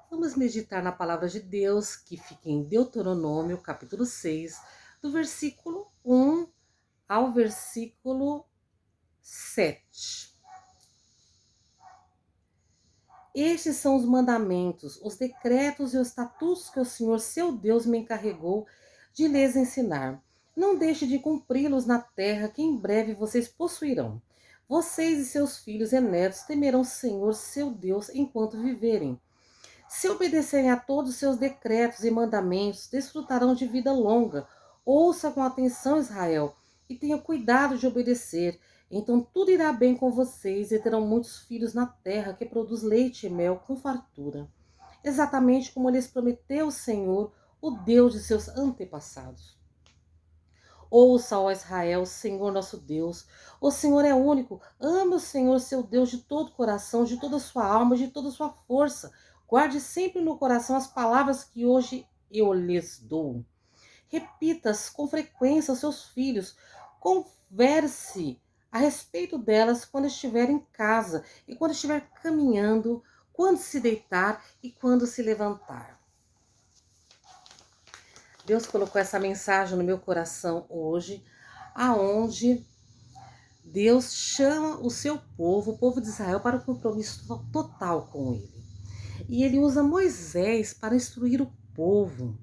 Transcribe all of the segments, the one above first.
Vamos meditar na palavra de Deus, que fica em Deuteronômio, capítulo 6, do versículo 1 ao versículo 7. Estes são os mandamentos, os decretos e os estatutos que o Senhor seu Deus me encarregou de lhes ensinar. Não deixe de cumpri-los na terra que em breve vocês possuirão. Vocês e seus filhos e netos temerão o Senhor seu Deus enquanto viverem. Se obedecerem a todos os seus decretos e mandamentos, desfrutarão de vida longa. Ouça com atenção, Israel, e tenha cuidado de obedecer. Então tudo irá bem com vocês e terão muitos filhos na terra que produz leite e mel com fartura. Exatamente como lhes prometeu o Senhor, o Deus de seus antepassados. Ouça, ó Israel, o Senhor nosso Deus. O Senhor é único. Ame o Senhor, seu Deus, de todo o coração, de toda a sua alma, de toda a sua força. Guarde sempre no coração as palavras que hoje eu lhes dou. Repita-as com frequência aos seus filhos. Converse a respeito delas quando estiver em casa e quando estiver caminhando, quando se deitar e quando se levantar. Deus colocou essa mensagem no meu coração hoje, aonde Deus chama o seu povo, o povo de Israel, para um compromisso total com ele. E ele usa Moisés para instruir o povo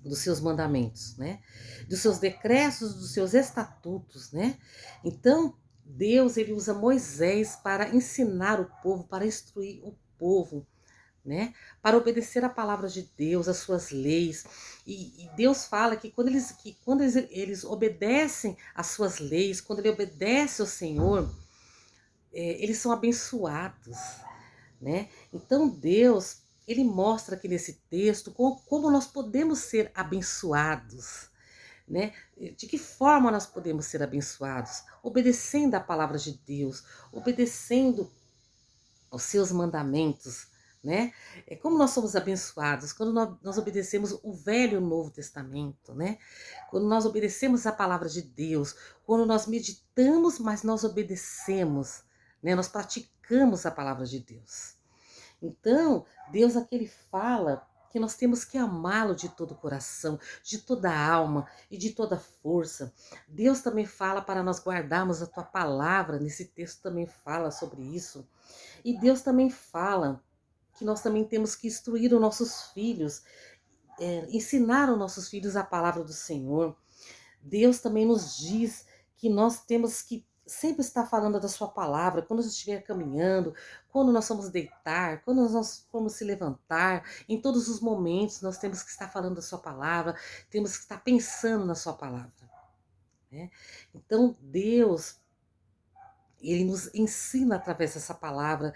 dos seus mandamentos, né? Dos seus decretos, dos seus estatutos, né? Então, Deus, ele usa Moisés para ensinar o povo, para instruir o povo, né? Para obedecer a palavra de Deus, as suas leis. E Deus fala que quando eles obedecem às suas leis, quando ele obedece ao Senhor, eles são abençoados, né? Então Deus, ele mostra aqui nesse texto como nós podemos ser abençoados, né? De que forma nós podemos ser abençoados? Obedecendo a palavra de Deus, obedecendo os seus mandamentos, né? É como nós somos abençoados quando nós obedecemos o Velho e o Novo Testamento, né? Quando nós obedecemos a palavra de Deus, quando nós meditamos, mas nós obedecemos, né? Nós praticamos a palavra de Deus. Então, Deus aqui ele fala que nós temos que amá-lo de todo o coração, de toda a alma e de toda a força. Deus também fala para nós guardarmos a tua palavra, nesse texto também fala sobre isso. E Deus também fala que nós também temos que instruir os nossos filhos, ensinar os nossos filhos a palavra do Senhor. Deus também nos diz que nós temos que sempre estar falando da sua palavra, quando nós estiver caminhando, quando nós vamos deitar, quando nós formos se levantar, em todos os momentos nós temos que estar falando da sua palavra, temos que estar pensando na sua palavra, né? Então Deus, ele nos ensina através dessa palavra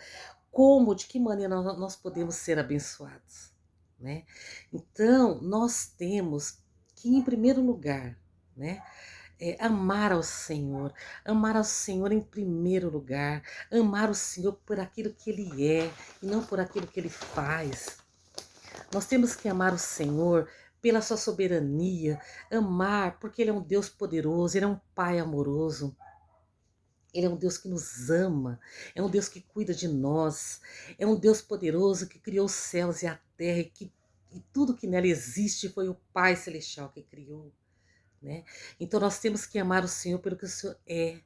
como, de que maneira nós podemos ser abençoados, né? Então, nós temos que, em primeiro lugar, né, amar ao Senhor em primeiro lugar, amar o Senhor por aquilo que Ele é e não por aquilo que Ele faz. Nós temos que amar o Senhor pela sua soberania, amar porque Ele é um Deus poderoso, Ele é um Pai amoroso. Ele é um Deus que nos ama, é um Deus que cuida de nós, é um Deus poderoso que criou os céus e a terra e tudo que nela existe foi o Pai Celestial que criou, né? Então nós temos que amar o Senhor pelo que o Senhor é,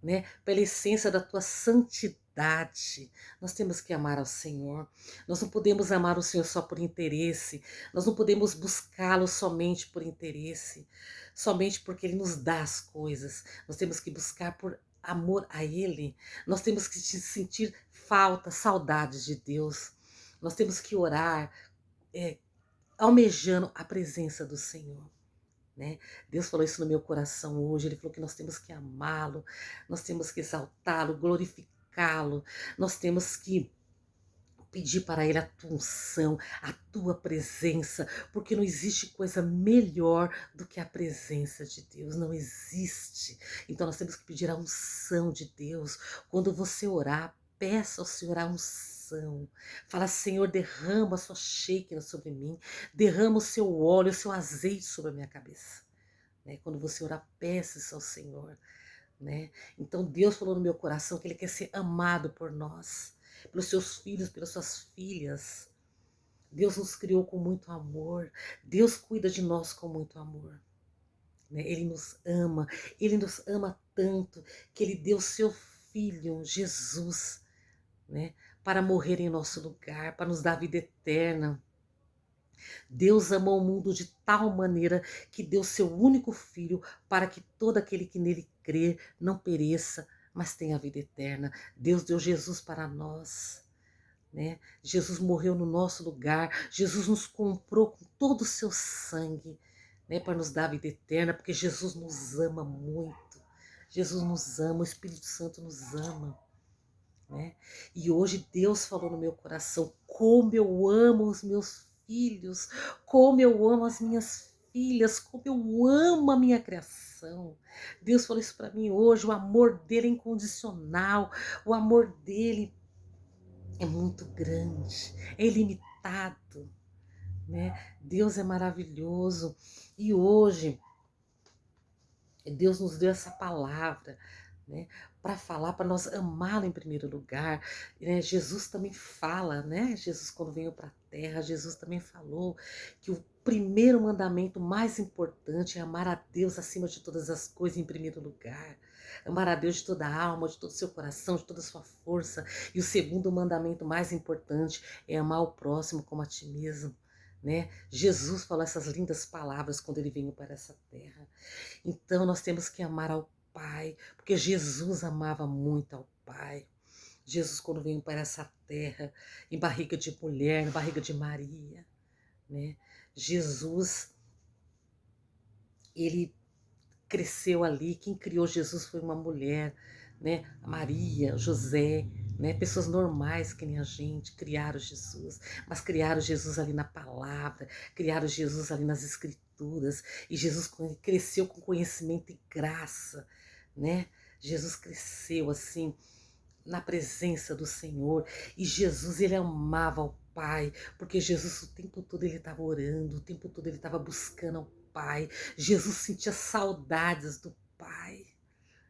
né? Pela essência da tua santidade. Nós temos que amar ao Senhor. Nós não podemos amar o Senhor só por interesse. Nós não podemos buscá-lo somente por interesse, somente porque Ele nos dá as coisas. Nós temos que buscar por amor a Ele. Nós temos que sentir falta, saudades de Deus. Nós temos que orar, almejando a presença do Senhor, né? Deus falou isso no meu coração hoje. Ele falou que nós temos que amá-lo, nós temos que exaltá-lo, glorificá-lo, nós temos que pedir para Ele a tua unção, a tua presença, porque não existe coisa melhor do que a presença de Deus, não existe. Então nós temos que pedir a unção de Deus. Quando você orar, peça ao Senhor a unção. Fala, Senhor, derrama a sua shekinah sobre mim, derrama o seu óleo, o seu azeite sobre a minha cabeça. Né? Quando você orar, peça isso ao Senhor. Né? Então Deus falou no meu coração que Ele quer ser amado por nós. pelos seus filhos, pelas suas filhas. Deus nos criou com muito amor. Deus cuida de nós com muito amor. Né? Ele nos ama tanto que ele deu seu Filho, Jesus, né? Para morrer em nosso lugar, para nos dar vida eterna. Deus amou o mundo de tal maneira que deu seu único Filho para que todo aquele que nele crê não pereça, mas tenha vida eterna. Deus deu Jesus para nós. Né? Jesus morreu no nosso lugar, Jesus nos comprou com todo o seu sangue, né? Para nos dar a vida eterna, porque Jesus nos ama muito. Jesus nos ama, o Espírito Santo nos ama. Né? E hoje Deus falou no meu coração, como eu amo os meus filhos, como eu amo as minhas filhas, como eu amo a minha criação. Deus falou isso para mim hoje, o amor dele é incondicional, o amor dele é muito grande, é ilimitado, né? Deus é maravilhoso. E hoje Deus nos deu essa palavra, né, para falar, para nós amá-lo em primeiro lugar. Né? Jesus também fala, né? Jesus, quando veio para a terra, Jesus também falou que o primeiro mandamento mais importante é amar a Deus acima de todas as coisas em primeiro lugar. Amar a Deus de toda a alma, de todo o seu coração, de toda a sua força. E o segundo mandamento mais importante é amar o próximo como a ti mesmo. Né? Jesus falou essas lindas palavras quando ele veio para essa terra. Então nós temos que amar ao Pai, porque Jesus amava muito ao Pai. Jesus, quando veio para essa terra, em barriga de mulher, na barriga de Maria, né? Jesus, ele cresceu ali. Quem criou Jesus foi uma mulher, né? A Maria, José, né? Pessoas normais que nem a gente criaram Jesus, mas criaram Jesus ali na palavra, criaram Jesus ali nas escrituras, e Jesus cresceu com conhecimento e graça, né? Jesus cresceu assim na presença do Senhor, e Jesus, ele amava o Pai, porque Jesus o tempo todo ele estava orando, o tempo todo ele estava buscando ao Pai. Jesus sentia saudades do Pai.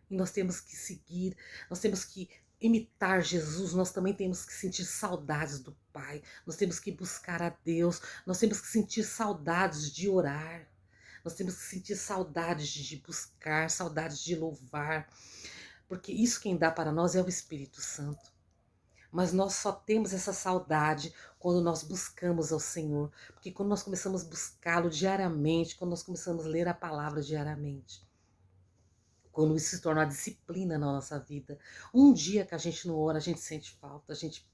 E nós temos que seguir, nós temos que imitar Jesus, nós também temos que sentir saudades do Pai, nós temos que buscar a Deus, nós temos que sentir saudades de orar, nós temos que sentir saudades de buscar, saudades de louvar, porque isso quem dá para nós é o Espírito Santo. Mas nós só temos essa saudade quando nós buscamos ao Senhor, porque quando nós começamos a buscá-lo diariamente, quando nós começamos a ler a palavra diariamente, quando isso se torna uma disciplina na nossa vida, um dia que a gente não ora, a gente sente falta, a gente,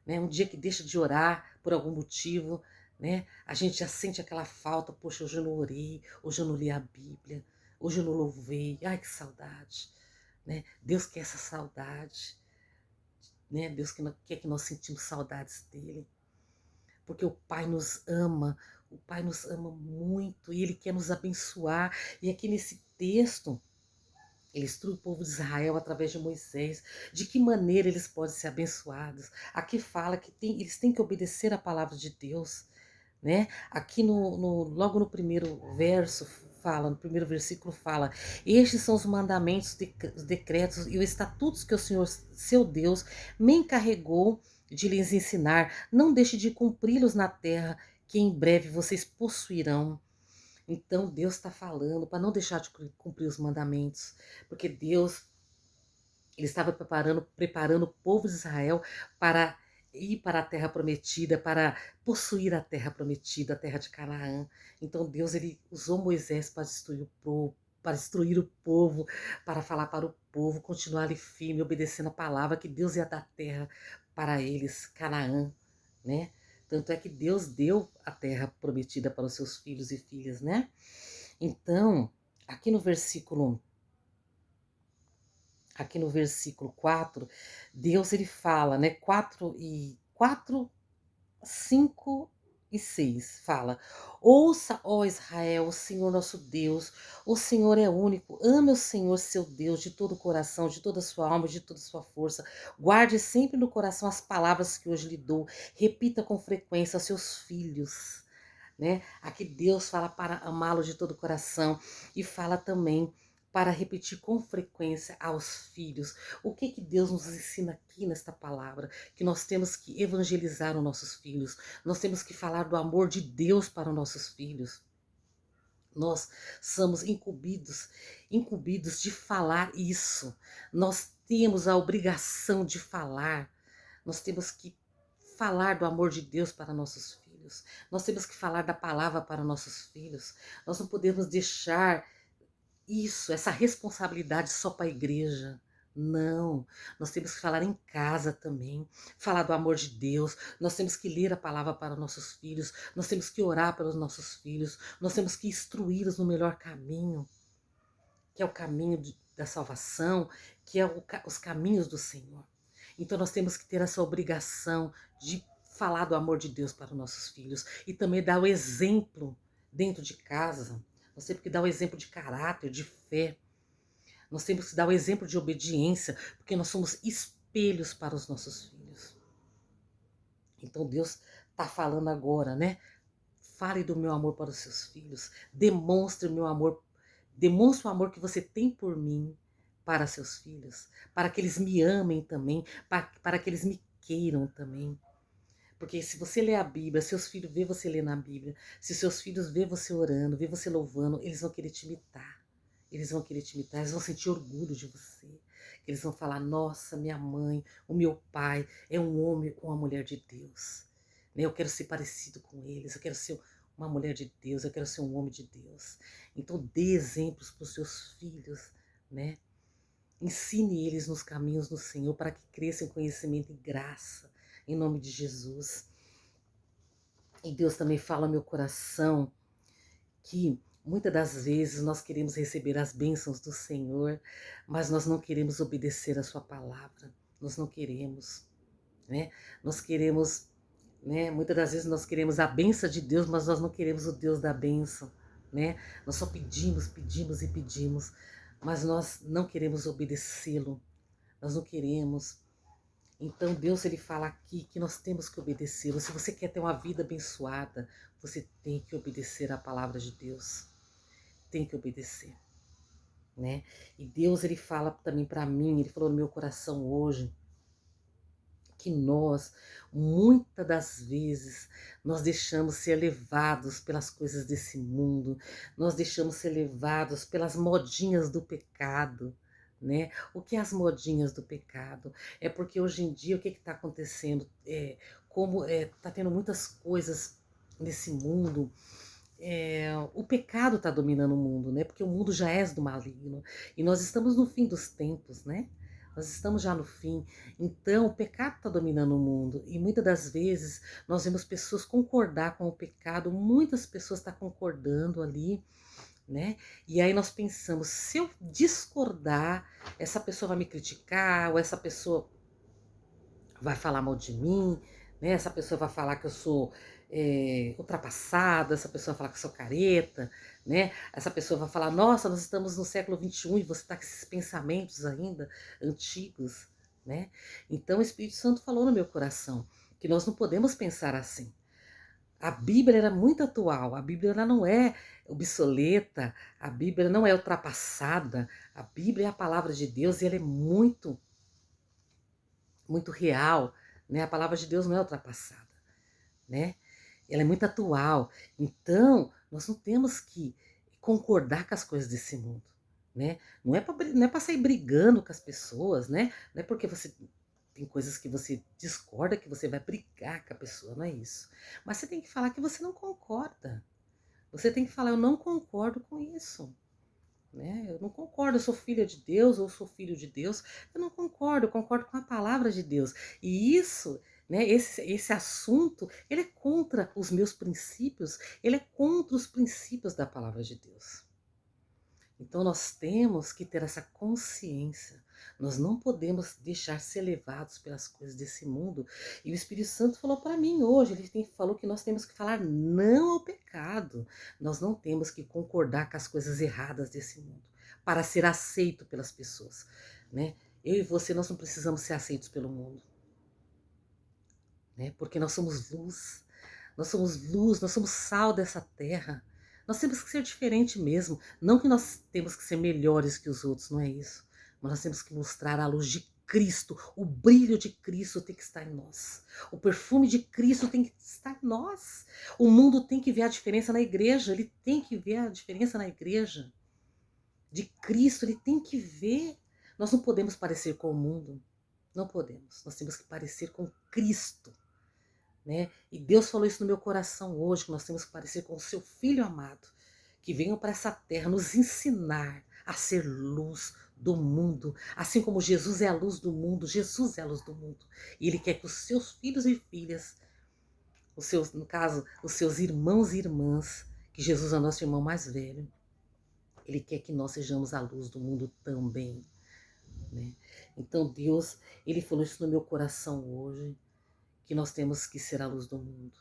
né, um dia que deixa de orar por algum motivo, né, a gente já sente aquela falta, poxa, hoje eu não orei, hoje eu não li a Bíblia, hoje eu não louvei, ai que saudade, né? Deus quer essa saudade, né? Deus quer que nós sentimos saudades dele, porque o Pai nos ama, o Pai nos ama muito e ele quer nos abençoar. E aqui nesse texto, ele instrui o povo de Israel através de Moisés, de que maneira eles podem ser abençoados. Aqui fala que eles têm que obedecer a palavra de Deus, né? Aqui logo no primeiro verso fala, no primeiro versículo fala: estes são os mandamentos, os decretos e os estatutos que o Senhor, seu Deus, me encarregou de lhes ensinar. Não deixe de cumpri-los na terra, que em breve vocês possuirão. Então Deus está falando para não deixar de cumprir os mandamentos, porque Deus, ele estava preparando o povo de Israel para ir para a terra prometida, para possuir a terra prometida, a terra de Canaã. Então Deus, ele usou Moisés para destruir o povo, para falar para o povo continuar ali firme, obedecendo a palavra que Deus ia dar terra para eles, Canaã, né? Tanto é que Deus deu a terra prometida para os seus filhos e filhas, né? Então, aqui no versículo 4, Deus, ele fala, né? 5 e 6 fala: ouça, ó Israel, o Senhor nosso Deus, o Senhor é único, ame o Senhor seu Deus de todo o coração, de toda a sua alma, de toda a sua força. Guarde sempre no coração as palavras que hoje lhe dou, repita com frequência aos seus filhos. Né? Aqui Deus fala para amá-lo de todo o coração e fala também para repetir com frequência aos filhos. O que que Deus nos ensina aqui nesta palavra? Que nós temos que evangelizar os nossos filhos, nós temos que falar do amor de Deus para os nossos filhos. Nós somos incumbidos de falar isso. Nós temos a obrigação de falar. Nós temos que falar do amor de Deus para nossos filhos. Nós temos que falar da palavra para nossos filhos. Nós não podemos deixar isso, essa responsabilidade só para a igreja. Não, nós temos que falar em casa também, falar do amor de Deus, nós temos que ler a palavra para nossos filhos, nós temos que orar pelos nossos filhos, nós temos que instruí-los no melhor caminho, que é o caminho da salvação, que é os caminhos do Senhor. Então nós temos que ter essa obrigação de falar do amor de Deus para os nossos filhos e também dar o exemplo dentro de casa. Nós temos que dar o exemplo de caráter, de fé. Nós temos que dar o exemplo de obediência, porque nós somos espelhos para os nossos filhos. Então Deus está falando agora, né? Fale do meu amor para os seus filhos. Demonstre o meu amor. Demonstre o amor que você tem por mim para seus filhos. Para que eles me amem também. Para que eles me queiram também. Porque se você lê a Bíblia, seus filhos vê você ler na Bíblia. Se seus filhos vê você orando, vê você louvando, eles vão querer te imitar. Eles vão querer te imitar, eles vão sentir orgulho de você. Eles vão falar, nossa, minha mãe, o meu pai é um homem ou uma mulher de Deus. Eu quero ser parecido com eles, eu quero ser uma mulher de Deus, eu quero ser um homem de Deus. Então dê exemplos para os seus filhos, né? Ensine eles nos caminhos do Senhor para que cresçam em conhecimento e graça, em nome de Jesus. E Deus também fala no meu coração que muitas das vezes nós queremos receber as bênçãos do Senhor, mas nós não queremos obedecer a sua palavra. Nós não queremos, né? Nós queremos, né? Muitas das vezes nós queremos a bênção de Deus, mas nós não queremos o Deus da bênção, né? Nós só pedimos, pedimos e pedimos, mas nós não queremos obedecê-lo. Nós não queremos. Então Deus, ele fala aqui que nós temos que obedecê-lo. Se você quer ter uma vida abençoada, você tem que obedecer à palavra de Deus. Tem que obedecer, né? E Deus, ele fala também para mim, ele falou no meu coração hoje, que nós, muitas das vezes, nós deixamos ser levados pelas coisas desse mundo, nós deixamos ser levados pelas modinhas do pecado, né? O que é as modinhas do pecado? É porque hoje em dia o que está acontecendo? Como está tendo muitas coisas nesse mundo. O pecado está dominando o mundo, né? Porque o mundo já é do maligno. E nós estamos no fim dos tempos, né? Nós estamos já no fim. Então, o pecado está dominando o mundo. E muitas das vezes nós vemos pessoas concordar com o pecado. Muitas pessoas estão concordando ali, né? E aí nós pensamos, se eu discordar, essa pessoa vai me criticar, ou essa pessoa vai falar mal de mim, né? Essa pessoa vai falar que eu sou ultrapassada, essa pessoa vai falar que eu sou careta, né? Essa pessoa vai falar, nossa, nós estamos no século XXI e você está com esses pensamentos ainda antigos, né? Então o Espírito Santo falou no meu coração que nós não podemos pensar assim. A Bíblia era muito atual, a Bíblia ela não é obsoleta, a Bíblia não é ultrapassada, a Bíblia é a palavra de Deus e ela é muito, muito real, né? A palavra de Deus não é ultrapassada, né? Ela é muito atual. Então, nós não temos que concordar com as coisas desse mundo, né? Não é para sair brigando com as pessoas, né? Não é porque você tem coisas que você discorda que você vai brigar com a pessoa, não é isso. Mas você tem que falar que você não concorda. Você tem que falar, eu não concordo com isso. Né? Eu não concordo, eu sou filha de Deus, ou sou filho de Deus. Eu não concordo, eu concordo com a palavra de Deus. E isso, né, esse assunto, ele é contra os meus princípios, ele é contra os princípios da palavra de Deus. Então nós temos que ter essa consciência. Nós não podemos deixar ser levados pelas coisas desse mundo. E o Espírito Santo falou para mim hoje, falou que nós temos que falar não ao pecado. Nós não temos que concordar com as coisas erradas desse mundo para ser aceito pelas pessoas, né? Eu e você, nós não precisamos ser aceitos pelo mundo, né? Porque nós somos luz, nós somos sal dessa terra. Nós temos que ser diferente mesmo. Não que nós temos que ser melhores que os outros, não é isso. Mas nós temos que mostrar a luz de Cristo. O brilho de Cristo tem que estar em nós. O perfume de Cristo tem que estar em nós. O mundo tem que ver a diferença na igreja. Ele tem que ver a diferença na igreja. De Cristo, ele tem que ver. Nós não podemos parecer com o mundo. Não podemos. Nós temos que parecer com Cristo. Né? E Deus falou isso no meu coração hoje, que nós temos que parecer com o seu Filho amado, que venham para essa terra nos ensinar a ser luz do mundo, assim como Jesus é a luz do mundo. Jesus é a luz do mundo, e Ele quer que os seus filhos e filhas, os seus, no caso, os seus irmãos e irmãs, que Jesus é o nosso irmão mais velho, Ele quer que nós sejamos a luz do mundo também, né? Então Deus, Ele falou isso no meu coração hoje, que nós temos que ser a luz do mundo.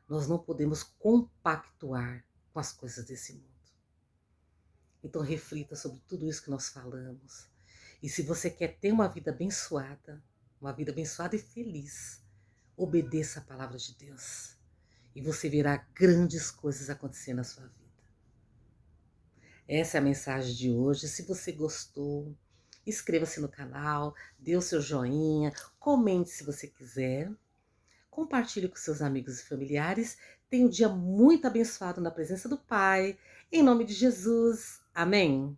Nós não podemos compactuar com as coisas desse mundo. Então reflita sobre tudo isso que nós falamos. E se você quer ter uma vida abençoada e feliz, obedeça a palavra de Deus. E você verá grandes coisas acontecer na sua vida. Essa é a mensagem de hoje. Se você gostou, inscreva-se no canal, dê o seu joinha, comente se você quiser. Compartilhe com seus amigos e familiares. Tenha um dia muito abençoado na presença do Pai. Em nome de Jesus. Amém.